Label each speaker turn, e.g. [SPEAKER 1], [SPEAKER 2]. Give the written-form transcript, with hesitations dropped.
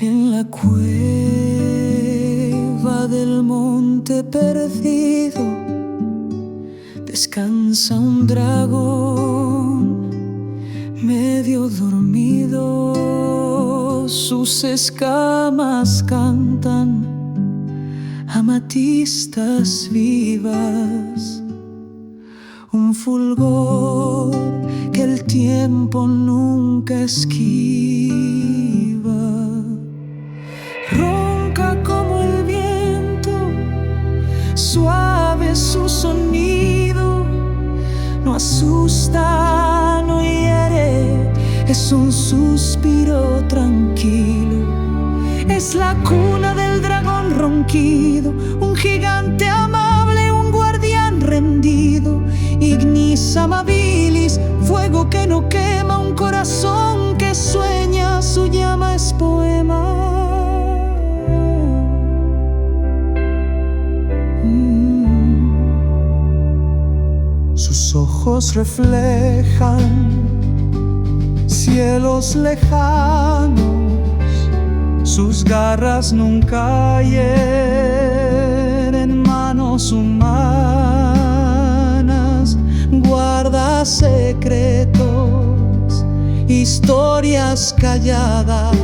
[SPEAKER 1] En la cueva del monte perdido descansa un dragón medio dormido. Sus escamas cantan amatistas vivas, un fulgor que el tiempo nunca esquiva. Ronca como el viento, suave su sonido, no asusta, no hiere, es un suspiro tranquilo. Es la cuna del dragón ronquido, un gigante amable, un guardián rendido. Ignis amabilis, fuego que no quema, un corazón que sueña, su llama es poema. Sus ojos reflejan cielos lejanos, sus garras nunca hieren manos humanas. Guarda secretos, historias calladas,